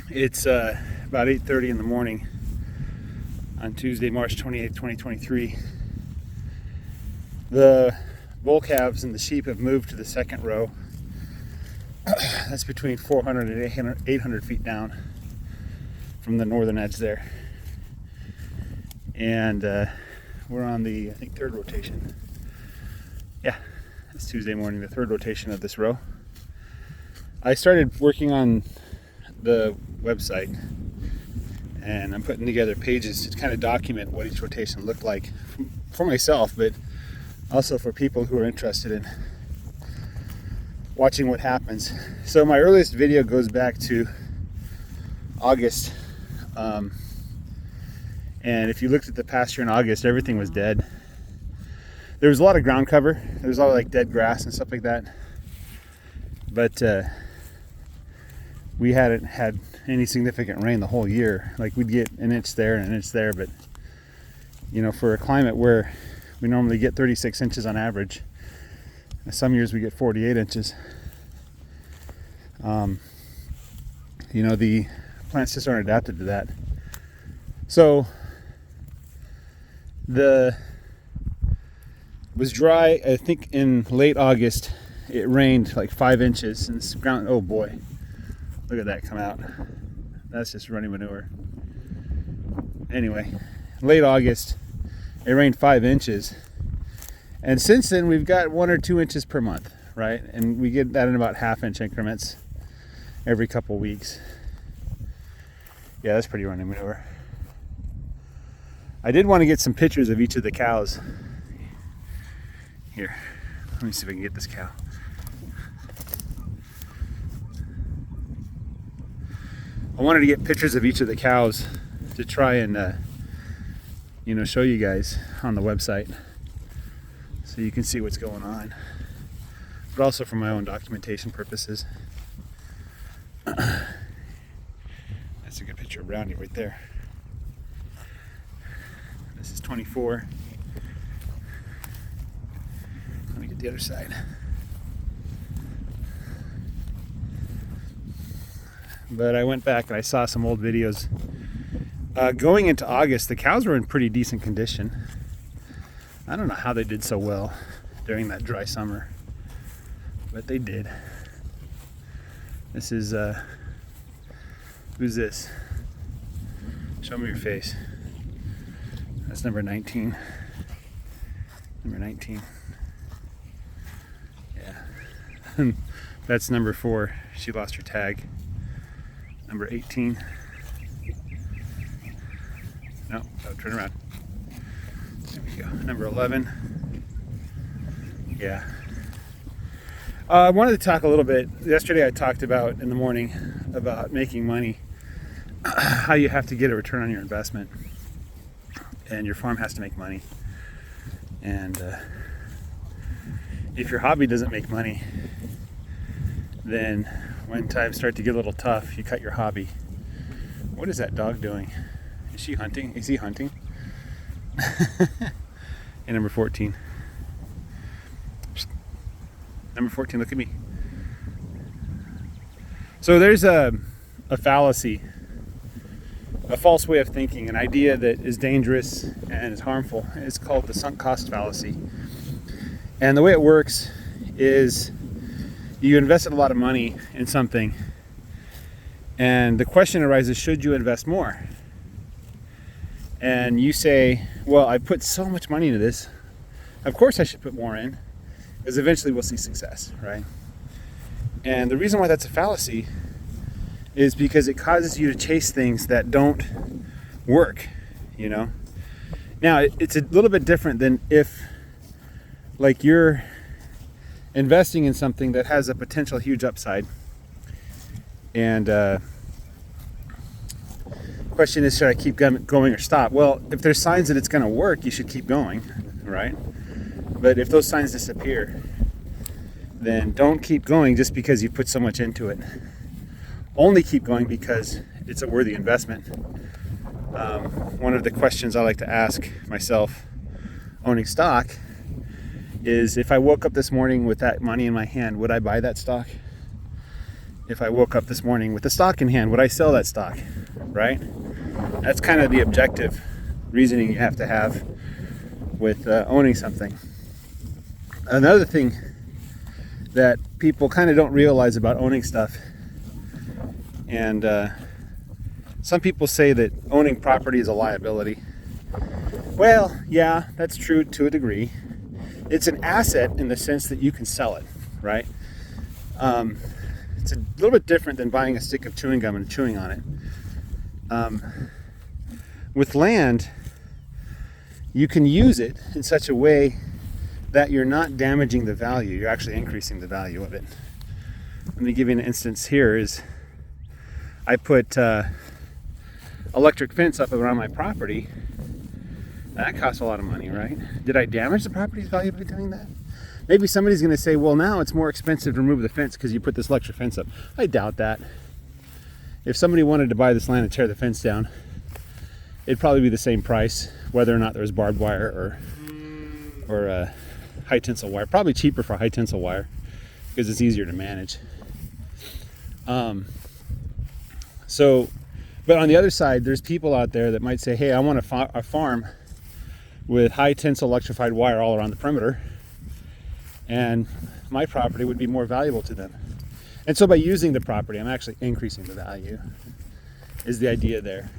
It's about 8:30 in the morning on Tuesday, March 28th, 2023. The bull calves and the sheep have moved to the second row. That's between 400 and 800 feet down from the northern edge there. And we're on the, I think, third rotation. Yeah, it's Tuesday morning, the third rotation of this row. I started working on the website, and I'm putting together pages to kind of document what each rotation looked like for myself, but also for people who are interested in watching what happens. So my earliest video goes back to August, and if you looked at the pasture in August, everything was dead. There was a lot of ground cover. There was a lot of like dead grass and stuff like that, but we hadn't had any significant rain the whole year. Like, we'd get an inch there and an inch there, but you know, for a climate where we normally get 36 inches on average, some years we get 48 inches. You know, the plants just aren't adapted to that. So it was dry. I think in late August it rained like 5 inches, and this ground, oh boy, look at that come out. That's just running manure. Anyway, late August it rained 5 inches, and since then we've got 1 or 2 inches per month, right? And we get that in about half-inch increments every couple weeks. Yeah, that's pretty running manure. I did want to get some pictures of each of the cows. Here, let me see if I can get this cow. I wanted to get pictures of each of the cows to try and show you guys on the website, so you can see what's going on, but also for my own documentation purposes. That's a good picture of Brownie right there. This is 24. Let me get the other side. But I went back and I saw some old videos. Going into August, the cows were in pretty decent condition. I don't know how they did so well during that dry summer, but they did. This is, who's this? Show me your face. That's number 19. Number 19. Yeah. That's number 4. She lost her tag. Number 18. No, turn around. There we go. Number 11. Yeah. I wanted to talk a little bit. Yesterday I talked about, in the morning, about making money. How you have to get a return on your investment. And your farm has to make money. And if your hobby doesn't make money, then when times start to get a little tough, you cut your hobby. What is that dog doing? Is she hunting? Is he hunting? And number 14. Number 14, look at me. So there's a fallacy, a false way of thinking, an idea that is dangerous and is harmful. It's called the sunk cost fallacy. And the way it works is you invested a lot of money in something, and the question arises, should you invest more? And you say, well, I put so much money into this, of course I should put more in, because eventually we'll see success, right? And the reason why that's a fallacy is because it causes you to chase things that don't work, you know? Now, it's a little bit different than if, like, you're investing in something that has a potential huge upside, and question is, should I keep going or stop? Well, if there's signs that it's going to work, you should keep going, right? But if those signs disappear, then don't keep going just because you put so much into it. Only keep going because it's a worthy investment. One of the questions I like to ask myself owning stock is, if I woke up this morning with that money in my hand, would I buy that stock? if I woke up this morning with the stock in hand, would I sell that stock, right? That's kind of the objective reasoning you have to have with owning something. Another thing that people kind of don't realize about owning stuff, and some people say that owning property is a liability. Well, yeah, that's true to a degree. It's an asset in the sense that you can sell it, right? It's a little bit different than buying a stick of chewing gum and chewing on it. With land, you can use it in such a way that you're not damaging the value, you're actually increasing the value of it. Let me give you an instance here. Is I put electric fence up around my property. That costs a lot of money, right? Did I damage the property's value by doing that? Maybe somebody's going to say, well, now it's more expensive to remove the fence because you put this electric fence up. I doubt that. If somebody wanted to buy this land and tear the fence down, it'd probably be the same price, whether or not there was barbed wire or high tensile wire. Probably cheaper for high tensile wire because it's easier to manage. But on the other side, there's people out there that might say, hey, I want a farm with high tensile electrified wire all around the perimeter, and my property would be more valuable to them. And so by using the property, I'm actually increasing the value, is the idea there.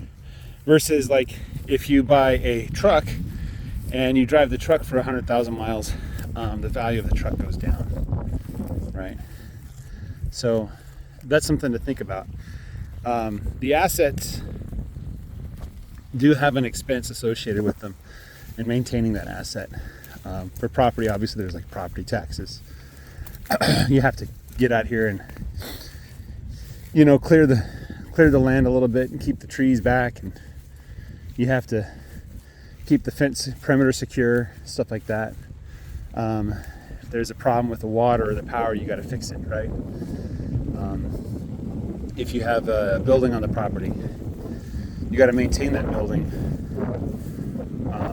Versus like if you buy a truck and you drive the truck for 100,000 miles, the value of the truck goes down, right? So that's something to think about. The assets do have an expense associated with them and maintaining that asset. For property, obviously there's like property taxes. You have to get out here and clear the land a little bit and keep the trees back, and you have to keep the fence perimeter secure, stuff like that. If there's a problem with the water or the power, you got to fix it, right? If you have a building on the property, you got to maintain that building.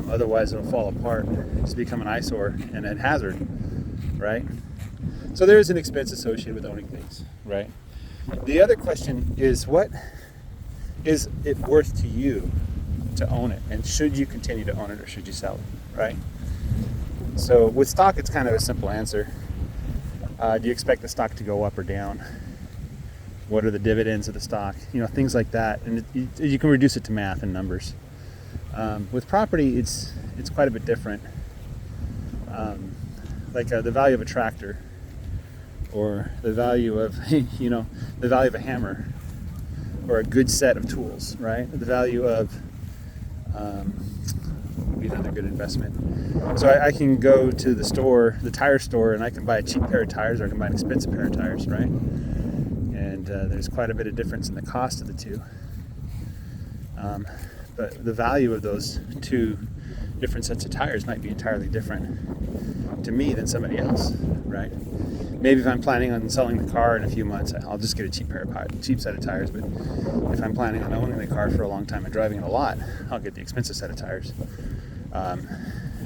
Otherwise it'll fall apart. It's become an eyesore and a hazard, right? So there is an expense associated with owning things, right? The other question is, what is it worth to you to own it? And should you continue to own it or should you sell it, right? So with stock, it's kind of a simple answer. Do you expect the stock to go up or down? What are the dividends of the stock? Things like that. And you can reduce it to math and numbers. With property, it's quite a bit different. Like the value of a tractor, or the value of the value of a hammer, or a good set of tools, right? The value of would be another good investment. So I can go to the store, the tire store, and I can buy a cheap pair of tires, or I can buy an expensive pair of tires, right? And there's quite a bit of difference in the cost of the two. But the value of those two different sets of tires might be entirely different to me than somebody else, right? Maybe if I'm planning on selling the car in a few months, I'll just get a cheap set of tires. But if I'm planning on owning the car for a long time and driving it a lot, I'll get the expensive set of tires.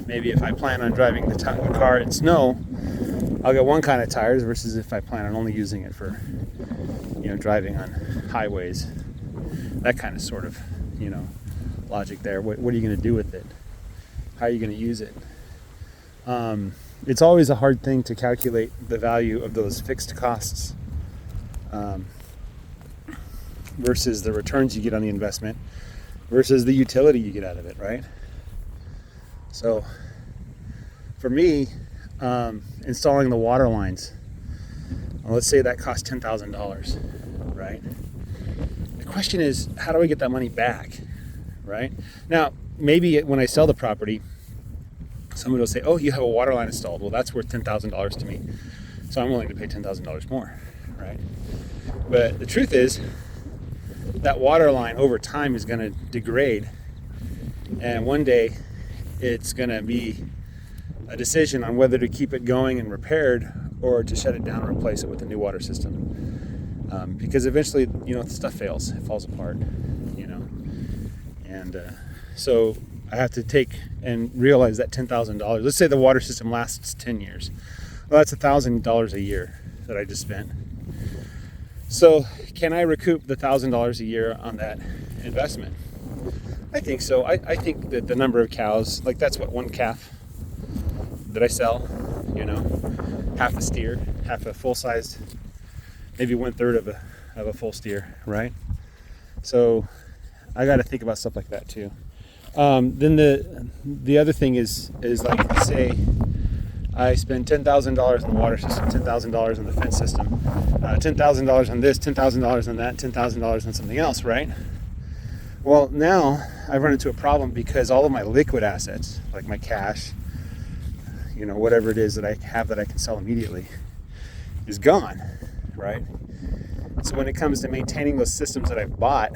Maybe if I plan on driving the car in snow, I'll get one kind of tires versus if I plan on only using it for, driving on highways. That kind of sort of, logic there. What are you going to do with it? How are you going to use it? It's always a hard thing to calculate the value of those fixed costs versus the returns you get on the investment versus the utility you get out of it, right? So for me, installing the water lines, let's say that cost $10,000, right? The question is, how do I get that money back, right? Now, maybe when I sell the property, somebody will say, oh, you have a water line installed. Well, that's worth $10,000 to me. So I'm willing to pay $10,000 more, right? But the truth is, that water line over time is going to degrade. And one day, it's going to be a decision on whether to keep it going and repaired or to shut it down and replace it with a new water system. Because eventually, stuff fails. It falls apart, And so I have to take and realize that $10,000. Let's say the water system lasts 10 years. Well, that's $1,000 a year that I just spent. So can I recoup the $1,000 a year on that investment? I think so. I think that the number of cows, like that's what, one calf that I sell, half a steer, half a full-sized, maybe 1/3 of a full steer, right? So I got to think about stuff like that too. Then the other thing is like, say I spend $10,000 on the water system, $10,000 on the fence system, $10,000 on this, $10,000 on that, $10,000 on something else, right? Well, now I've run into a problem because all of my liquid assets, like my cash, whatever it is that I have that I can sell immediately, is gone, right? So when it comes to maintaining those systems that I've bought,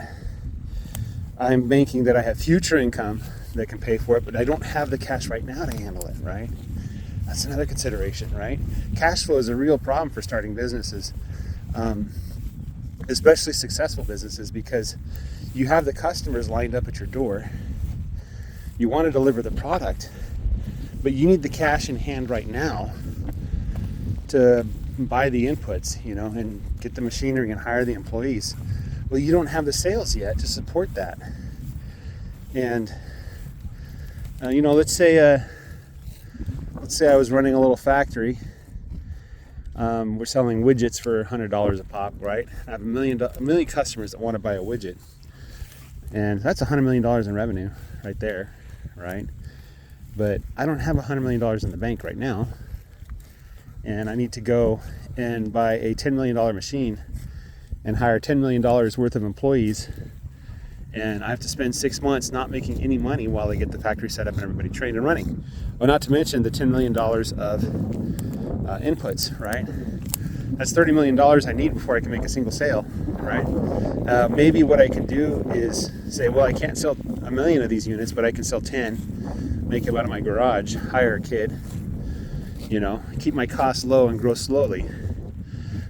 I'm banking that I have future income that can pay for it, but I don't have the cash right now to handle it, right? That's another consideration, right? Cash flow is a real problem for starting businesses, especially successful businesses, because you have the customers lined up at your door. You want to deliver the product, but you need the cash in hand right now to buy the inputs, and get the machinery and hire the employees. Well, you don't have the sales yet to support that. And, let's say I was running a little factory. We're selling widgets for $100 a pop, right? I have a million customers that want to buy a widget. And that's $100 million in revenue right there, right? But I don't have $100 million in the bank right now. And I need to go and buy a $10 million machine and hire $10 million worth of employees. And I have to spend 6 months not making any money while I get the factory set up and everybody trained and running. Well, not to mention the $10 million of inputs, right? That's $30 million I need before I can make a single sale, right? Maybe what I can do is say, well, I can't sell 1 million of these units, but I can sell 10, make them out of my garage, hire a kid, keep my costs low and grow slowly.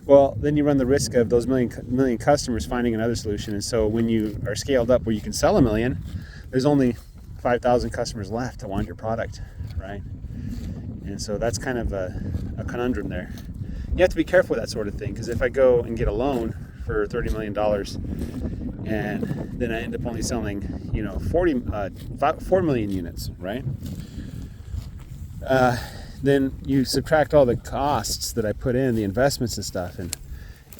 Well, then you run the risk of those million customers finding another solution. And so when you are scaled up where you can sell 1 million, there's only 5,000 customers left to want your product, right? And so that's kind of a conundrum there. You have to be careful with that sort of thing, because if I go and get a loan for $30 million and then I end up only selling, 4 million units, right? Then you subtract all the costs that I put in, the investments and stuff, and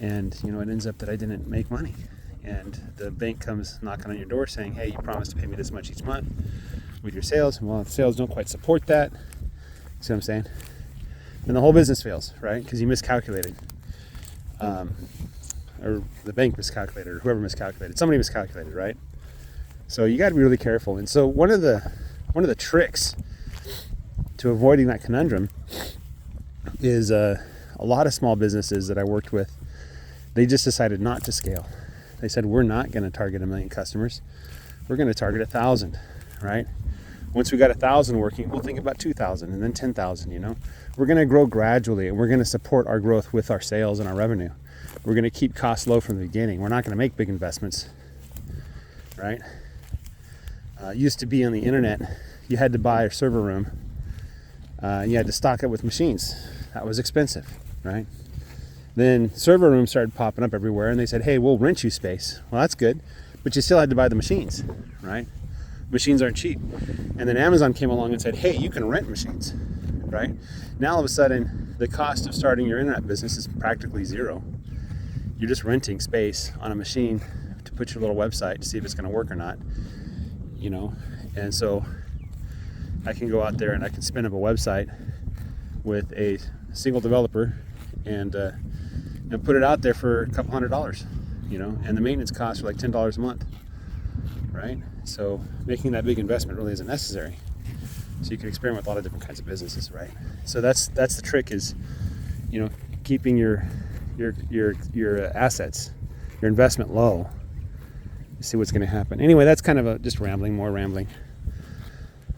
it ends up that I didn't make money. And the bank comes knocking on your door saying, hey, you promised to pay me this much each month with your sales. Well, if sales don't quite support that, see what I'm saying? Then the whole business fails, right? Because you miscalculated. Or the bank miscalculated, or whoever miscalculated. Somebody miscalculated, right? So you got to be really careful. And so one of the tricks to avoiding that conundrum is a lot of small businesses that I worked with, they just decided not to scale. They said, we're not going to target 1 million customers. We're going to target 1,000, right? Once we got 1,000 working, we'll think about 2,000 and then 10,000, We're going to grow gradually, and we're going to support our growth with our sales and our revenue. We're going to keep costs low from the beginning. We're not going to make big investments, right? Used to be on the internet, you had to buy a server room. You had to stock it with machines. That was expensive, right? Then server rooms started popping up everywhere, and they said, hey, we'll rent you space. Well, that's good, but you still had to buy the machines, right? Machines aren't cheap. And then Amazon came along and said, hey, you can rent machines, right? Now all of a sudden, the cost of starting your internet business is practically zero. You're just renting space on a machine to put your little website to see if it's going to work or not, And so I can go out there and I can spin up a website with a single developer and put it out there for a couple $100, and the maintenance costs are like $10 a month, right? So making that big investment really isn't necessary. So you can experiment with a lot of different kinds of businesses, right? So that's the trick is, keeping your assets, your investment low. You see what's going to happen. Anyway, that's kind of just more rambling.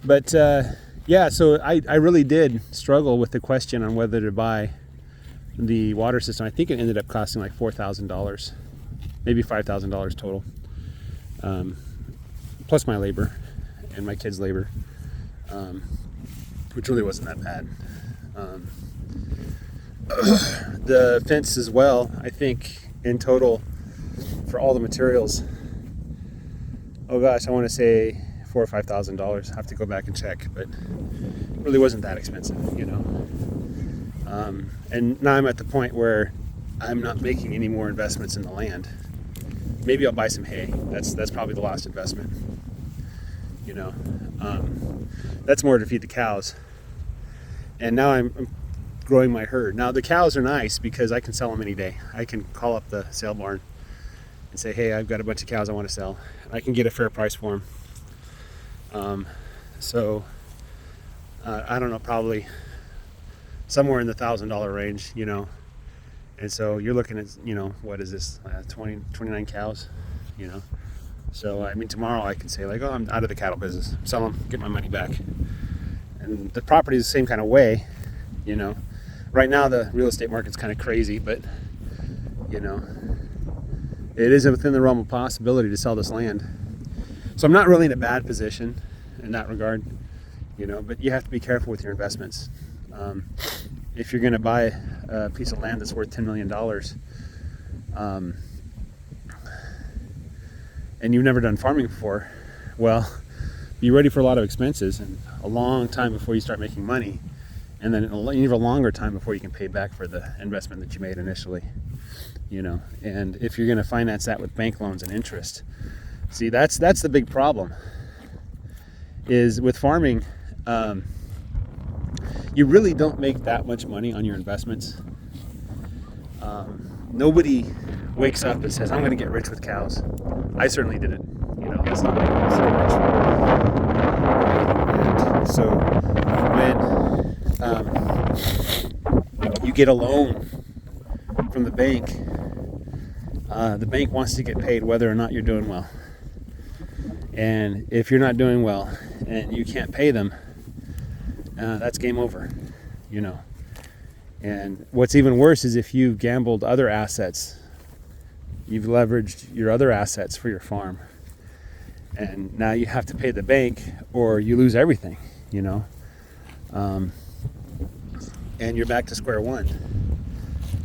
But so I really did struggle with the question on whether to buy the water system. I think it ended up costing like $4,000, maybe $5,000 total, plus my labor and my kids' labor, which really wasn't that bad. The fence as well, I think in total for all the materials. Oh gosh, I want to say $4,000 or $5,000. I have to go back and check, but it really wasn't that expensive, you know. And now I'm at the point where I'm not making any more investments in the land. Maybe I'll buy some hay. That's probably the last investment, you know. That's more to feed the cows. And now I'm growing my herd. Now the cows are nice because I can sell them any day. I can call up the sale barn and say, hey, I've got a bunch of cows I want to sell. I can get a fair price for them. I don't know, probably somewhere in the $1,000 range, you know. And so you're looking at, you know, what is this, 29 cows, you know. So, I mean, tomorrow I can say, like, oh, I'm out of the cattle business. Sell them, get my money back. And the property is the same kind of way, you know. Right now the real estate market's kind of crazy, but, you know, it is within the realm of possibility to sell this land. So I'm not really in a bad position in that regard, you know, but you have to be careful with your investments. If you're going to buy a piece of land that's worth $10 million, and you've never done farming before, well, be ready for a lot of expenses and a long time before you start making money, and then even a longer time before you can pay back for the investment that you made initially, you know. And if you're going to finance that with bank loans and interest, see, that's the big problem, is with farming. You really don't make that much money on your investments. Nobody wakes up and says, I'm going to get rich with cows. I certainly didn't. You know, that's not my goal, to get rich. And so when you get a loan from the bank wants to get paid whether or not you're doing well. And if you're not doing well and you can't pay them, that's game over, you know. And what's even worse is if you've gambled other assets, you've leveraged your other assets for your farm, and now you have to pay the bank or you lose everything, you know. And you're back to square one,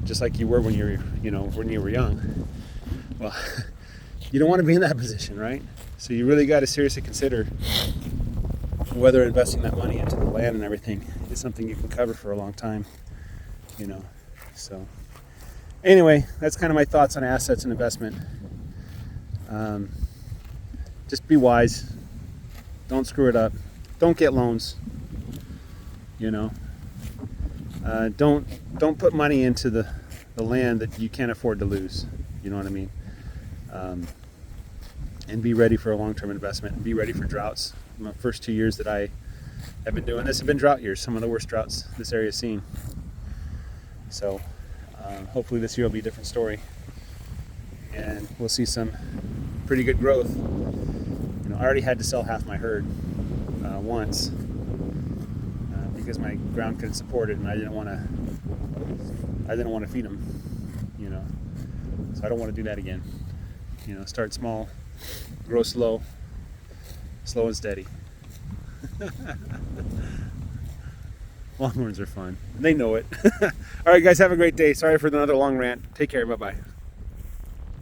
just like you were when you were young. Well, you don't want to be in that position, right? So you really got to seriously consider whether investing that money into the land and everything is something you can cover for a long time, you know. So anyway, that's kind of my thoughts on assets and investment. Just be wise. Don't screw it up. Don't get loans, you know. Don't put money into the land that you can't afford to lose, you know what I mean. And be ready for a long-term investment, and be ready for droughts. The first 2 years that I have been doing this have been drought years, some of the worst droughts this area's seen. So hopefully this year will be a different story, and we'll see some pretty good growth. You know, I already had to sell half my herd once because my ground couldn't support it, and I didn't want to feed them, you know. So I don't want to do that again. You know, start small, grow slow and steady. Longhorns are fun. They know it. All right, guys, have a great day. Sorry for another long rant. Take care. Bye-bye.